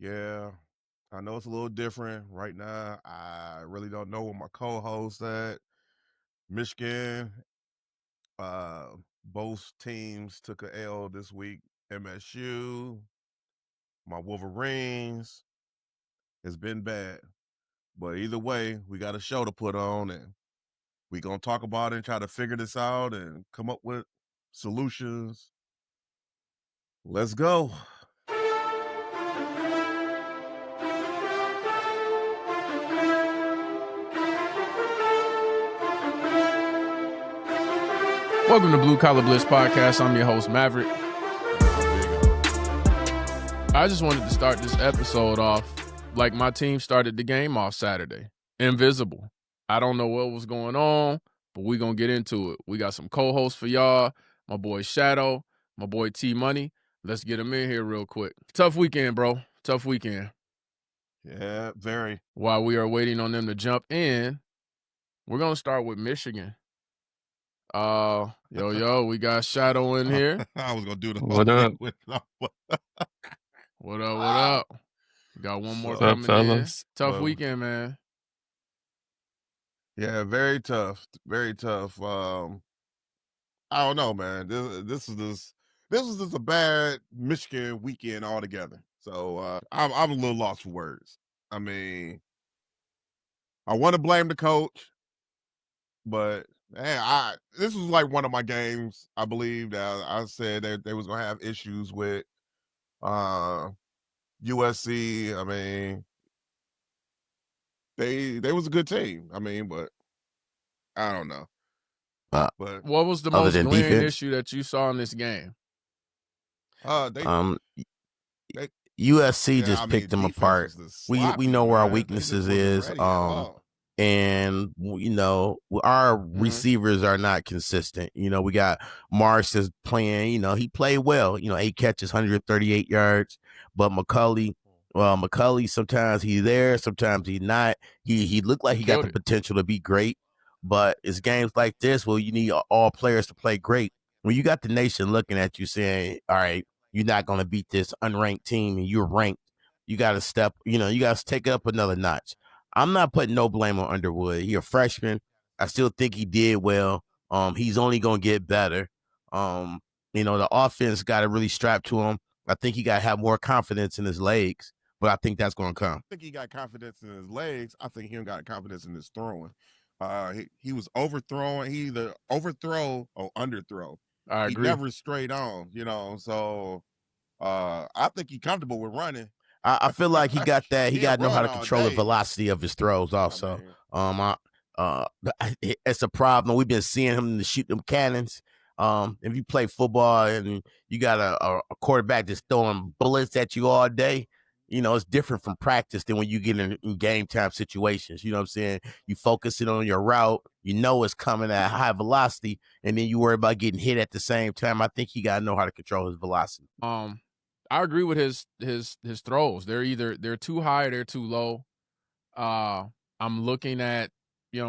Yeah, I know it's a little different right now. I really don't know where my co-host at. Michigan, both teams took a L this week. MSU, my Wolverines, it's been bad. But either way, we got a show to put on, and we gonna talk about it and try to figure this out and come up with solutions. Let's go. Welcome to Blue Collar Blitz Podcast. I'm your host, Maverick. I just wanted to start this episode off like my team started the game off Saturday. Invisible. I don't know what was going on, but we're going to get into it. We got some co-hosts for y'all. My boy Shadow, my boy T-Money. Let's get them in here real quick. Tough weekend, bro. Tough weekend. Yeah, very. While we are waiting on them to jump in, we're going to start with Michigan. We got Shadow in here. I was gonna do the What whole up? thing with What up? We got one more So- What's up, coming fellas? in. Tough Well, weekend, man. Yeah, very tough. Very tough. I don't know, man. This was just a bad Michigan weekend altogether. So I'm a little lost for words. I mean, I want to blame the coach, but this was like one of my games. I believe that I said that they was gonna have issues with USC. I mean, they was a good team. I mean, but I don't know. But What was the Other most than glaring defense? issue that you saw in this game? they USC yeah, just I mean, picked them defense apart. was just We sloppy, know where our man. They just weaknesses wasn't is. ready at all. And our receivers are not consistent. We got Marsh is playing. He played well. 8 catches, 138 yards. But McCulley sometimes he's there, sometimes he's not. He looked like he got the potential to be great. But it's games like this where you need all players to play great. When you got the nation looking at you saying, all right, you're not going to beat this unranked team and you're ranked. You got to you got to take it up another notch. I'm not putting no blame on Underwood. He's a freshman. I still think he did well. He's only going to get better. The offense got to really strap to him. I think he got to have more confidence in his legs, but I think that's going to come. I think he got confidence in his legs. I think he don't got confidence in his throwing. He was overthrowing. He either overthrow or underthrow. I agree. He never straight on, So I think he's comfortable with running. I feel like he got that. He got to know how to control the day. velocity of his throws also. I mean, It's a problem. We've been seeing him shoot them cannons. If you play football and you got a quarterback that's throwing bullets at you all day, it's different from practice than when you get in game time situations. You know what I'm saying? You focusing on your route, it's coming at high velocity, and then you worry about getting hit at the same time. I think he got to know how to control his velocity. I agree with his throws. They're too high or they're too low. I'm looking at,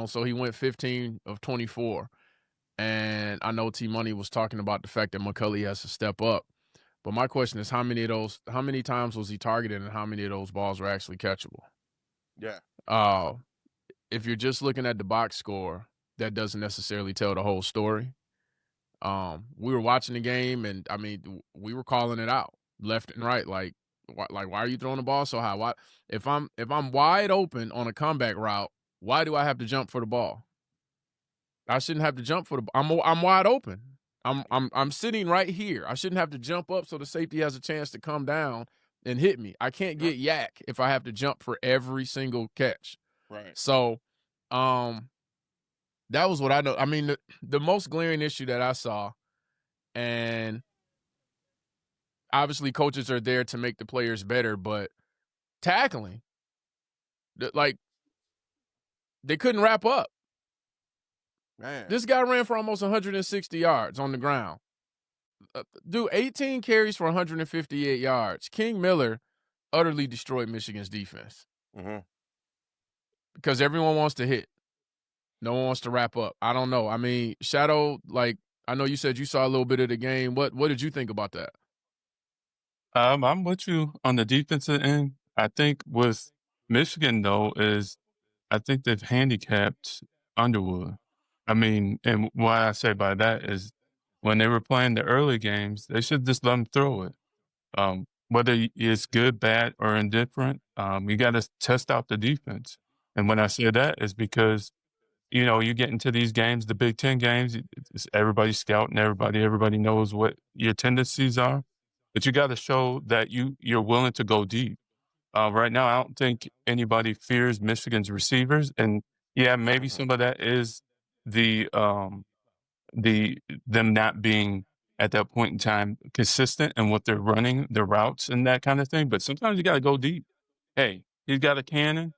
so he went 15 of 24. And I know T-Money was talking about the fact that McCulley has to step up. But my question is, how many times was he targeted and how many of those balls were actually catchable? Yeah. If you're just looking at the box score, that doesn't necessarily tell the whole story. We were watching the game, and I mean, we were calling it out left and right. Like why are you throwing the ball so high? Why, if I'm wide open on a comeback route, why do I have to jump for the ball? I shouldn't have to jump for the ball. I'm wide open. I'm sitting right here. I shouldn't have to jump up so the safety has a chance to come down and hit me. I can't get yak if I have to jump for every single catch. Right. So, that was what I know. I mean, the most glaring issue that I saw, and obviously coaches are there to make the players better, but tackling, like, they couldn't wrap up. Man. This guy ran for almost 160 yards on the ground. Dude, 18 carries for 158 yards. King Miller utterly destroyed Michigan's defense. Mm-hmm. Because everyone wants to hit. No one wants to wrap up. I don't know. I mean, Shadow, like, I know you said you saw a little bit of the game. What did you think about that? I'm with you on the defensive end. I think with Michigan, though, I think they've handicapped Underwood. I mean, and what I say by that is when they were playing the early games, they should just let him throw it. Whether it's good, bad, or indifferent, you got to test out the defense. And when I say that is because, you get into these games, the Big Ten games, it's everybody's scouting everybody. Everybody knows what your tendencies are. But you got to show that you're willing to go deep. Right now, I don't think anybody fears Michigan's receivers, and yeah, maybe some of that is the them not being at that point in time consistent in what they're running, the routes and that kind of thing. But sometimes you got to go deep. Hey, he's got a cannon.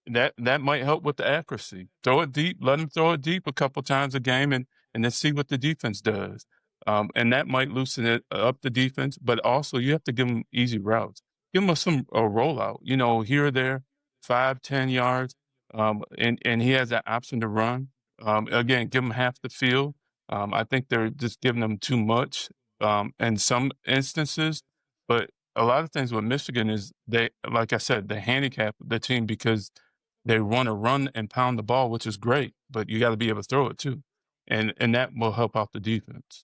That might help with the accuracy. Throw it deep. Let him throw it deep a couple times a game, and then see what the defense does. And that might loosen it up the defense. But also, you have to give them easy routes. Give them a rollout. Here or there, 5-10 yards, and he has that option to run. Again, give him half the field. I think they're just giving them too much in some instances, but a lot of things with Michigan is like I said, they handicap the team because they want to run and pound the ball, which is great, but you got to be able to throw it too. And that will help out the defense.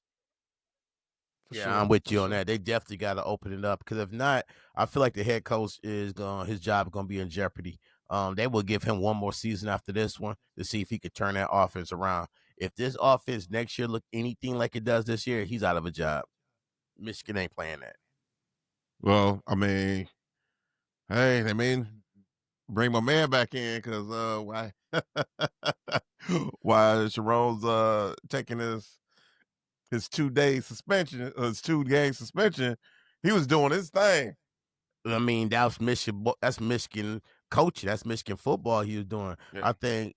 Yeah, I'm with you on that. They definitely got to open it up because if not, I feel like the head coach his job is going to be in jeopardy. They will give him one more season after this one to see if he could turn that offense around. If this offense next year look anything like it does this year, he's out of a job. Michigan ain't playing that. Well, I mean, hey, bring my man back in because why Sherrone's taking his 2-day suspension, his 2-game suspension, he was doing his thing. I mean, that's Michigan coaching. That's Michigan football he was doing. Yeah. I think,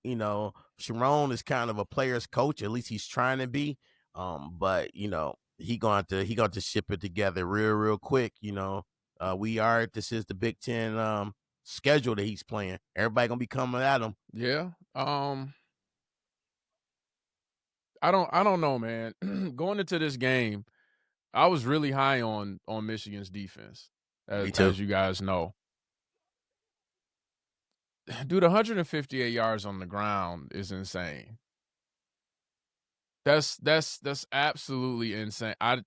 Sherrone is kind of a player's coach. At least he's trying to be. But, he going to ship it together real quick. This is the Big Ten schedule that he's playing. Everybody going to be coming at him. Yeah. I don't know, man. Going into this game, I was really high on Michigan's defense, as you guys know. Dude, 158 yards on the ground is insane. That's absolutely insane. I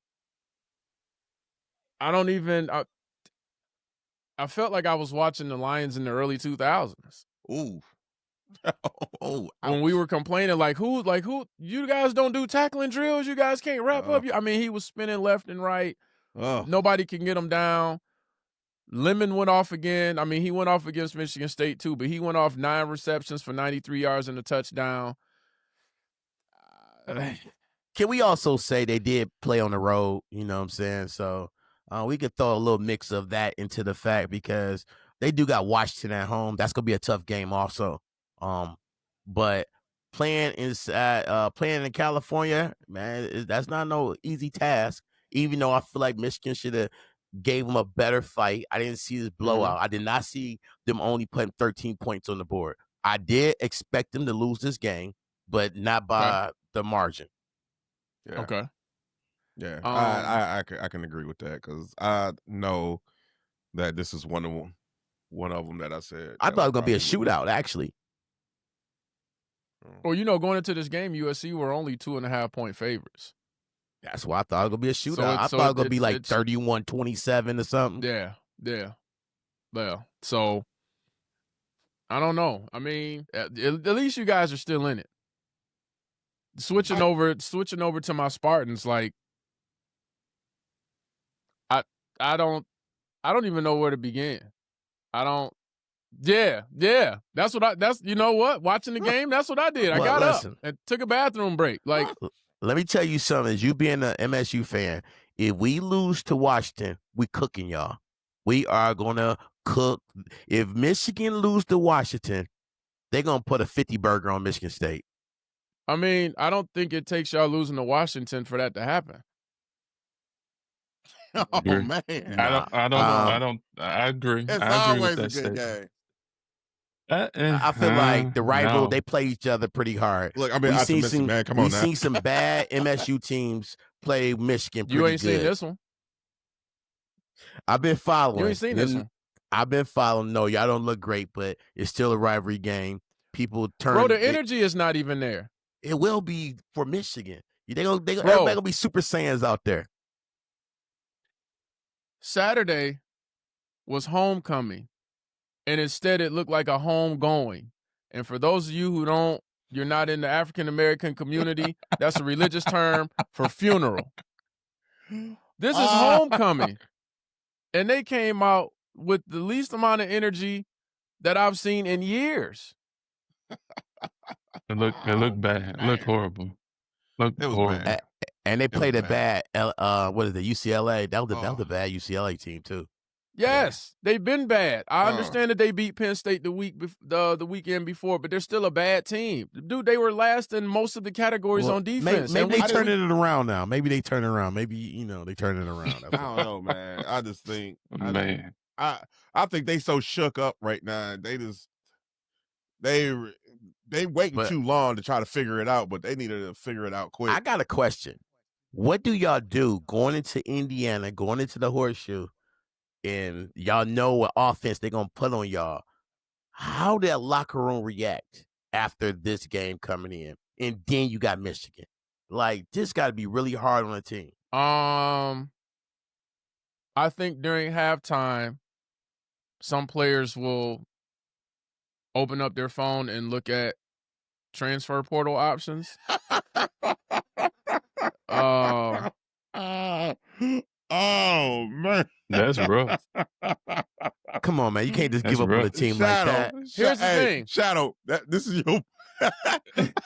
felt like I was watching the Lions in the early 2000s. Ooh. When we were complaining, who you guys don't do tackling drills, you guys can't wrap up. I mean, he was spinning left and right. Nobody can get him down. Lemon went off again. I mean, he went off against Michigan State too, but he went off 9 receptions for 93 yards and a touchdown. Can we also say they did play on the road? You know what I'm saying? So we could throw a little mix of that into the fact because they do got Washington at home. That's gonna be a tough game also. But playing in California, man, that's not no easy task. Even though I feel like Michigan should have gave them a better fight. I didn't see this blowout. I did not see them only putting 13 points on the board. I did expect them to lose this game, but not by the margin. Yeah. Okay. Yeah, I can agree with that because I know that this is one of them that I said. I thought it was gonna be a shootout, actually. Well, going into this game, USC were only 2.5-point favorites. That's why I thought it was gonna be a shootout. I thought it was gonna be like 31-27 or something. Yeah. Well, so I don't know. I mean, at least you guys are still in it. Switching over to my Spartans, I don't even know where to begin. Yeah. That's you know what? Watching the game, that's what I did. I got up and took a bathroom break. Let me tell you something. As you being an MSU fan, if we lose to Washington, we cooking, y'all. We are gonna cook. If Michigan lose to Washington, they're gonna put a 50 burger on Michigan State. I mean, I don't think it takes y'all losing to Washington for that to happen. Oh man, I don't know. I agree. It's I agree always with that a good game. I feel like the rival, they play each other pretty hard. Look, I mean, man, come on we've now. seen some bad MSU teams play Michigan pretty good. You ain't seen this one. I've been following. You ain't seen this one. I've been following. No, y'all don't look great, but it's still a rivalry game. People turn. Bro, the energy is not even there. It will be for Michigan. Everybody Bro. gonna be Super Saiyans out there. Saturday was homecoming, and instead it looked like a homegoing. And for those of you who you're not in the African American community, that's a religious term for funeral. This is homecoming. And they came out with the least amount of energy that I've seen in years. It looked bad. It looked horrible. It was horrible. bad. And they played a bad. What is it? UCLA. That was a bad UCLA team too. Yes, they've been bad. I understand that they beat Penn State the weekend before, but they're still a bad team. Dude, they were last in most of the categories on defense. Maybe they turning it around now. Maybe they turn it around. Maybe they turn it around. I don't know, man. I just think, Man. I think they so shook up right now. They waiting too long to try to figure it out, but they needed to figure it out quick. I got a question. What do y'all do going into Indiana, going into the Horseshoe, and y'all know what offense they're going to put on y'all? How did that locker room react after this game coming in? And then you got Michigan. Like, this got to be really hard on the team. I think during halftime, some players will open up their phone and look at transfer portal options. Oh, man. That's rough. Come on, man. You can't just That's give up on a team like that. Here's the thing. Shadow, this is your...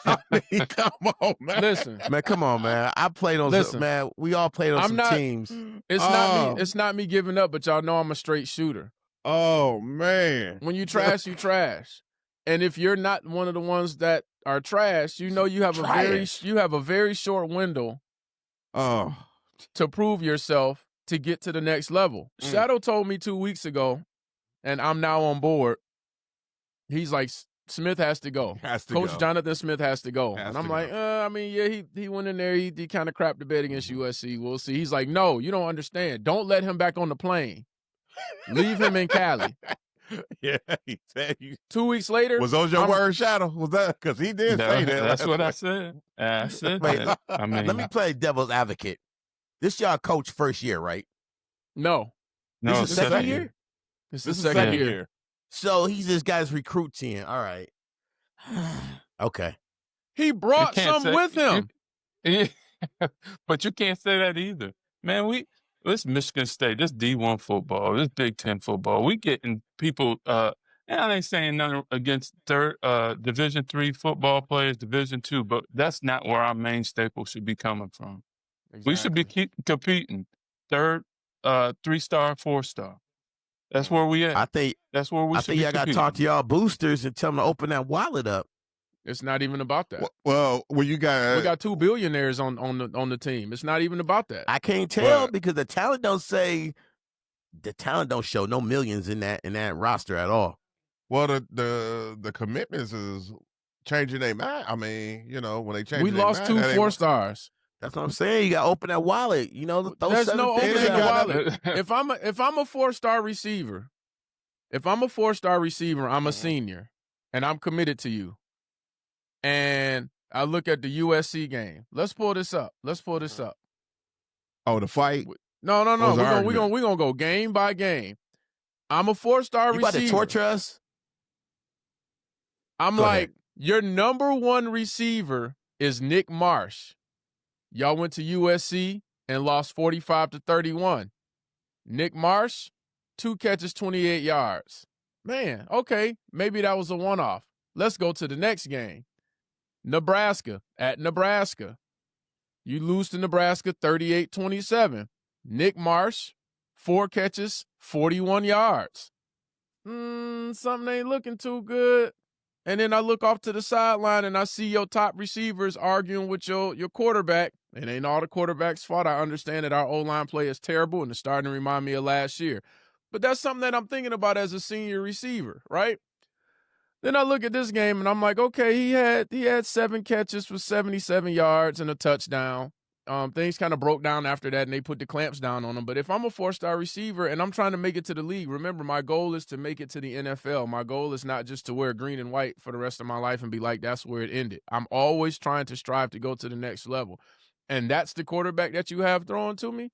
I mean, come on, man. Listen. Man, come on, man. I played on some, man. We all played on some teams. It's not me giving up, but y'all know I'm a straight shooter. Oh, man. When you trash, you trash. And if you're not one of the ones that are trash, you have a very short window to prove yourself to get to the next level. Shadow told me 2 weeks ago, and I'm now on board. He's like, Smith has to go. Coach Jonathan Smith has to go. And I'm like, he went in there. He kind of crapped the bed against USC. We'll see. He's like, no, you don't understand. Don't let him back on the plane. Leave him in Cali. Yeah, he said 2 weeks later. Was those your words, Shadow? Was that because he did say that? That's what I said. I said that. I mean, let me play devil's advocate. This y'all coach first year, right? No. This is second year. This is second year. So he's this guy's recruit team. All right. Okay. He brought some with him. But you can't say that either. Man, this Michigan State, this D1 football, this Big Ten football, we getting people, and I ain't saying nothing against Division III football players, Division II, but that's not where our main staple should be coming from. Exactly. We should be competing 3rd, 3-star, 4-star. That's where we at. I think that's where we. I think y'all got to talk to y'all boosters and tell them to open that wallet up. It's not even about that. Well, we got 2 billionaires on the team. It's not even about that. I can't tell because the talent don't show no millions in that roster at all. Well, the commitments is changing their mind. I mean, when they change, we lost 2 4-stars. That's what I'm saying. You got to open that wallet. There's no opening the wallet. If I'm a 4-star receiver, I'm a senior, and I'm committed to you. And I look at the USC game. Let's pull this up. Oh, the fight? No. We're gonna go game by game. I'm a 4-star receiver. You about to torture us? I'm go like, ahead. Your number 1 receiver is Nick Marsh. Y'all went to USC and lost 45-31. Nick Marsh, 2 catches, 28 yards. Man, okay, maybe that was a one-off. Let's go to the next game. Nebraska, at Nebraska. You lose to Nebraska 38-27. Nick Marsh, 4 catches, 41 yards. Something ain't looking too good. And then I look off to the sideline and I see your top receivers arguing with your quarterback. It ain't all the quarterback's fault. I understand that our O-line play is terrible and it's starting to remind me of last year. But that's something that I'm thinking about as a senior receiver, right? Then I look at this game and I'm like, okay, he had 7 catches for 77 yards and a touchdown. things kind of broke down after that, and they put the clamps down on him. But if I'm a 4-star receiver and I'm trying to make it to the league, remember, my goal is to make it to the NFL. My goal is not just to wear green and white for the rest of my life and be like, that's where it ended. I'm always trying to strive to go to the next level. And that's the quarterback that you have throwing to me.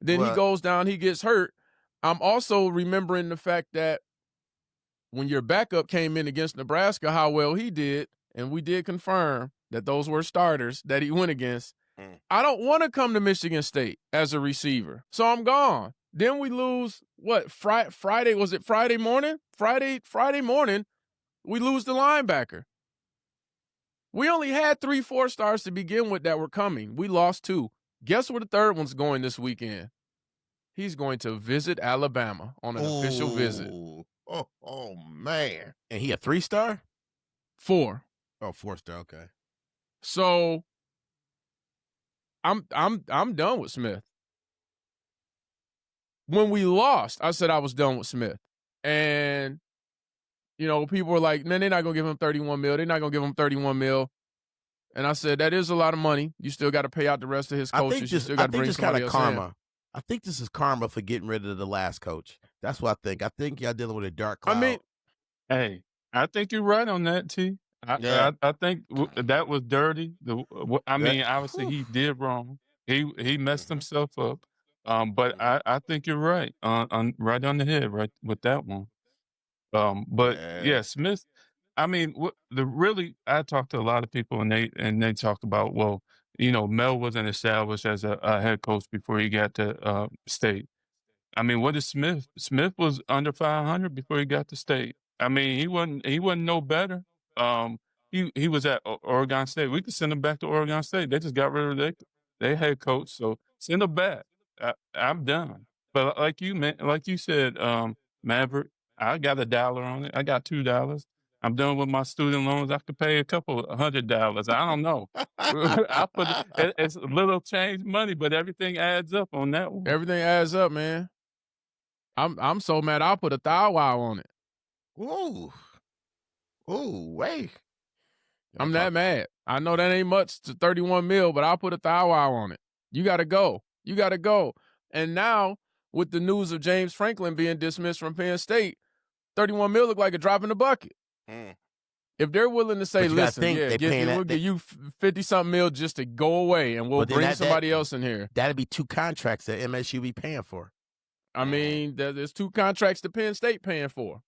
Then he goes down, he gets hurt. I'm also remembering the fact that when your backup came in against Nebraska, how well he did, and we did confirm that those were starters that he went against. I don't want to come to Michigan State as a receiver, so I'm gone. Then we lose, Friday? Was it Friday morning? Friday morning, we lose the linebacker. We only had 3 4-stars to begin with that were coming. We lost 2. Guess where the third one's going this weekend? He's going to visit Alabama on an official visit. Oh, man. And he a 3-star? 4. Oh, 4-star, okay. So I'm done with Smith. When we lost, I said I was done with Smith. And, people were like, man, they're not going to give him $31 million. They're not going to give him $31 million. And I said, that is a lot of money. You still got to pay out the rest of his coaches. You still got to bring somebody else karma. in. I think this is karma for getting rid of the last coach. That's what I think. I think y'all dealing with a dark cloud. Hey, I think you're right on that, T. I think that was dirty. Obviously he did wrong. He messed himself up. But I think you're right on right on the head, right with that one. Smith. I talked to a lot of people and they talked about, Mel wasn't established as a head coach before he got to State. What is Smith? Smith was under 500 before he got to State. He wasn't no better. He was at Oregon State. We could send him back to Oregon State. They just got rid of their head coach, so send him back. I'm done. But like you said, Maverick, I got $1 on it. I got $2. I'm done with my student loans. I could pay a couple $100. I don't know. It's little change money, but everything adds up on that one. Everything adds up, man. I'm so mad. I'll put a thou wow on it. Ooh, wait. I'm that mad. I know that ain't much to 31 mil, but I'll put a thou wow on it. You got to go. And now, with the news of James Franklin being dismissed from Penn State, 31 mil look like a drop in the bucket. If they're willing to say, listen, we'll give you 50-something mil just to go away, and we'll bring somebody else in here. That'd be 2 contracts that MSU be paying for. There's 2 contracts that Penn State paying for.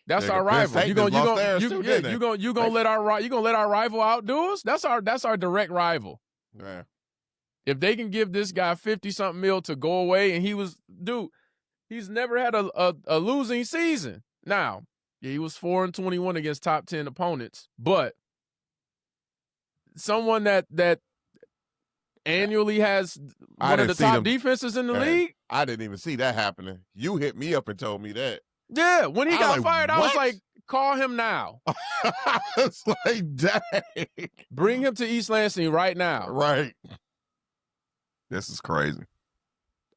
That's our rival. You gonna let our rival outdo us? That's our direct rival. Yeah. If they can give this guy 50-something mil to go away, and he's never had a losing season. Now, he was 4-21 against top 10 opponents, but someone that annually has one of the top defenses in the league. I didn't even see that happening. You hit me up and told me that. Yeah, when he got fired, I was like, call him now. It's like, dang. Bring him to East Lansing right now. Right. This is crazy.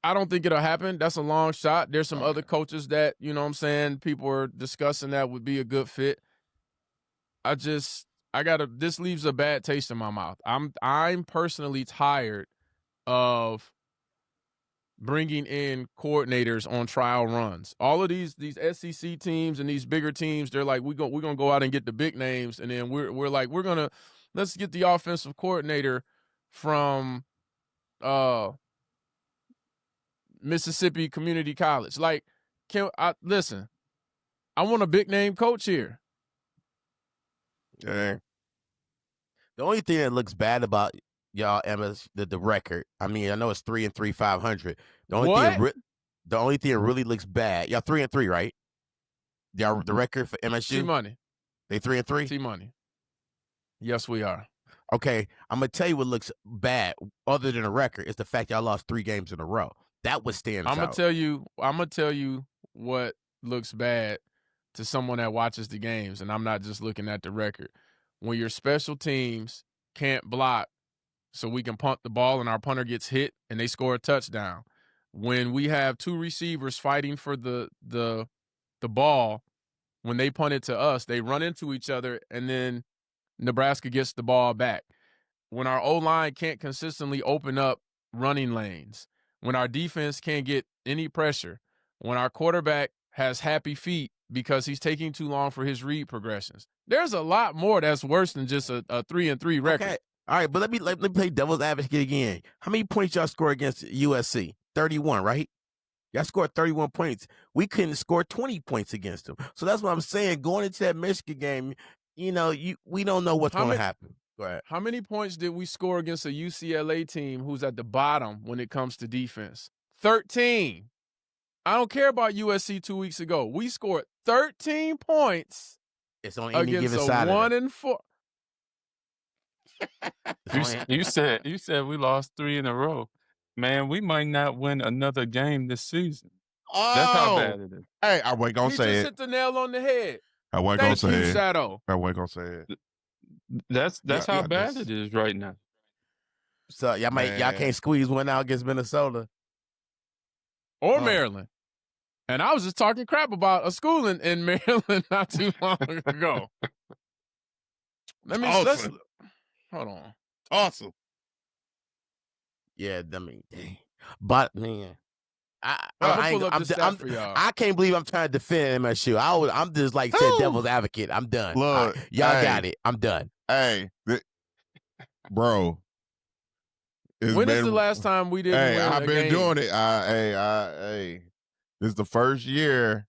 I don't think it'll happen. That's a long shot. There's some other coaches that, people are discussing that would be a good fit. This leaves a bad taste in my mouth. I'm personally tired of bringing in coordinators on trial runs. All of these SEC teams and these bigger teams, they're like, we're gonna go out and get the big names, and then we're like, let's get the offensive coordinator from Mississippi Community College. Like, listen, I want a big name coach here. Yeah. The only thing that looks bad about y'all, Emma's the record. I know it's 3-3, 500. The only thing that really looks bad. Y'all 3-3, right? Y'all the record for MSU. T-Money. They 3-3. T-Money. Yes, we are. Okay, I'm gonna tell you what looks bad, other than a record, is the fact y'all lost 3 games in a row. That was stands out. I'm gonna tell you what looks bad to someone that watches the games, and I'm not just looking at the record. When your special teams can't block, so we can punt the ball and our punter gets hit and they score a touchdown. When we have 2 receivers fighting for the ball, when they punt it to us, they run into each other and then Nebraska gets the ball back. when our O-line can't consistently open up running lanes, when our defense can't get any pressure, when our quarterback has happy feet because he's taking too long for his read progressions. There's a lot more that's worse than just a 3-3 record. Okay. All right, but let me play devil's advocate again. How many points y'all score against USC? 31, right? Y'all scored 31 points. We couldn't score 20 points against them. So that's what I'm saying. Going into that Michigan game, we don't know what's going to happen. Go ahead. How many points did we score against a UCLA team who's at the bottom when it comes to defense? 13. I don't care about USC 2 weeks ago. We scored 13 points. It's on any given side. 1-4. You said we lost 3 in a row. Man, we might not win another game this season. Oh, that's how bad it is. Hey, I wasn't gonna say it. You just hit the nail on the head. I wasn't gonna say it. Shadow. I wasn't gonna say it. That's how bad it is right now. So y'all can't squeeze one out against Minnesota or Maryland. And I was just talking crap about a school in Maryland not too long ago. Let's hold on. Awesome. Yeah, I mean, dang. But man, I can't believe I'm trying to defend MSU. I'm just like said devil's advocate. I'm done. Look, y'all got it. I'm done. Hey, bro. When is the last time we didn't win I've been game? doing it. Hey, this is the first year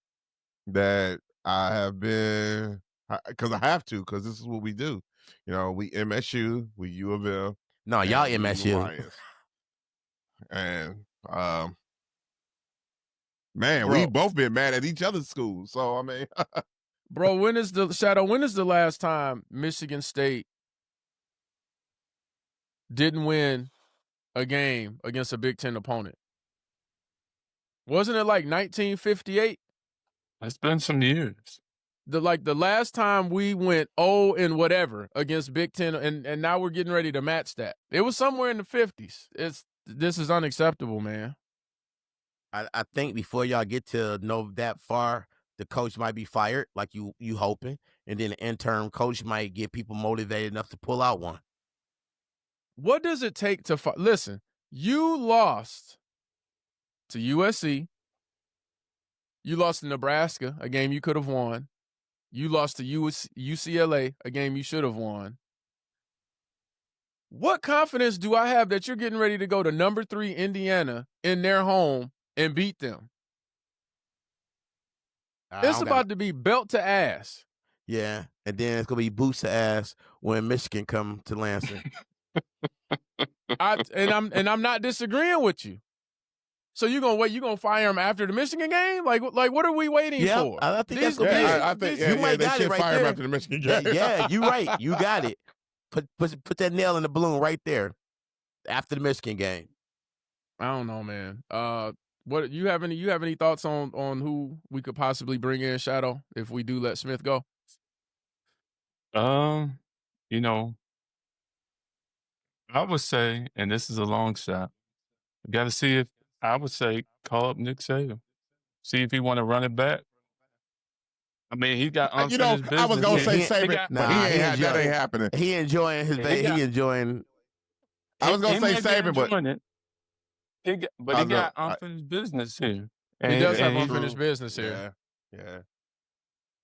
that I have been, because I have to, because this is what we do. We MSU, we U of M. No, y'all MSU. And man, we both been mad at each other's schools. So I mean, bro, when is the last time Michigan State didn't win a game against a Big Ten opponent? Wasn't it like 1958? It's been some years. The last time we went 0 and whatever against Big Ten, and now we're getting ready to match that. It was somewhere in the 50s. This is unacceptable, man. I think before y'all get to know that far, the coach might be fired, like you hoping, and then the interim coach might get people motivated enough to pull out one. What does it take to listen? You lost to USC. You lost to Nebraska, a game you could have won. You lost to UCLA, a game you should have won. What confidence do I have that you're getting ready to go to number 3 Indiana in their home and beat them? It's about to be belt to ass. Yeah, and then it's gonna be boots to ass when Michigan come to Lansing. I'm not disagreeing with you. So you gonna wait? You gonna fire him after the Michigan game? Like what are we waiting for? I think that's gonna be. I think you might got it right there. Him after the Michigan game. Yeah, you right. You got it. Put that nail in the balloon right there after the Michigan game. I don't know, man. What you have any thoughts on who we could possibly bring in, Shadow, if we do let Smith go? I would say, and this is a long shot, you got to see if, I would say, call up Nick Saban. See if he want to run it back. I mean, he got unfinished business. I was going to say Saban, but that ain't happening. He enjoying his he enjoying. I was going to say Saban, but he got unfinished business here. He does have unfinished business here. Yeah.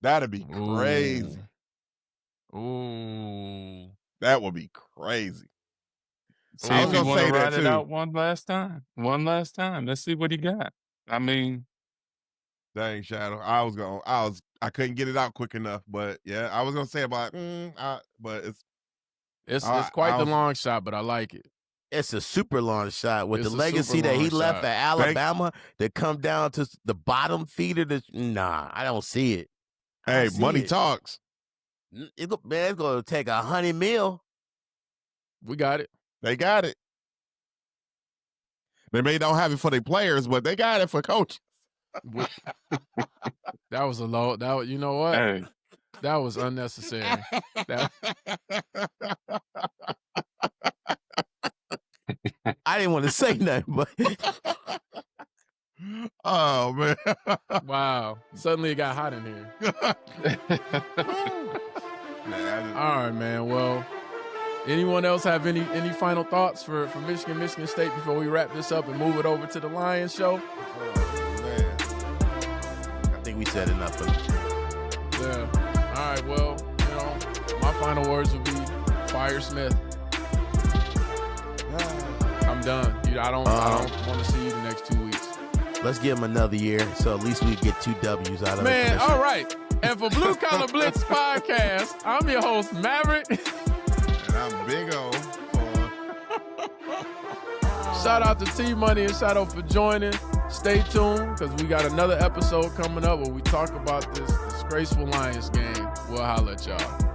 That'd be crazy. Ooh. That would be crazy. See if he want to ride it out one last time. Let's see what he got. I mean, dang, Shadow. I couldn't get it out quick enough, but yeah, I was gonna say about, but it's quite the long shot, but I like it. It's a super long shot with the legacy that he left at Alabama to come down to the bottom feeder. I don't see it. Hey, money talks. It's gonna take $100 million. We got it. They got it. They may not have it for their players, but they got it for coaches. That was a low. You know what? Hey. That was unnecessary. I didn't want to say nothing, but oh man! Wow! Suddenly it got hot in here. All right, man. Well, Anyone else have any final thoughts for Michigan State before we wrap this up and move it over to the Lions show? Oh, man. I think we said enough of it. Yeah. All right. Well, my final words would be fire Smith. I'm done. I don't want to see you the next 2 weeks. Let's give him another year, so at least we get 2 W's out of it. Man, all right. And for Blue Collar Blitz Podcast, I'm your host, Maverick. And I'm Big O. Shout out to T-Money and shout out for joining. Stay tuned because we got another episode coming up where we talk about this disgraceful Lions game. We'll holler at y'all.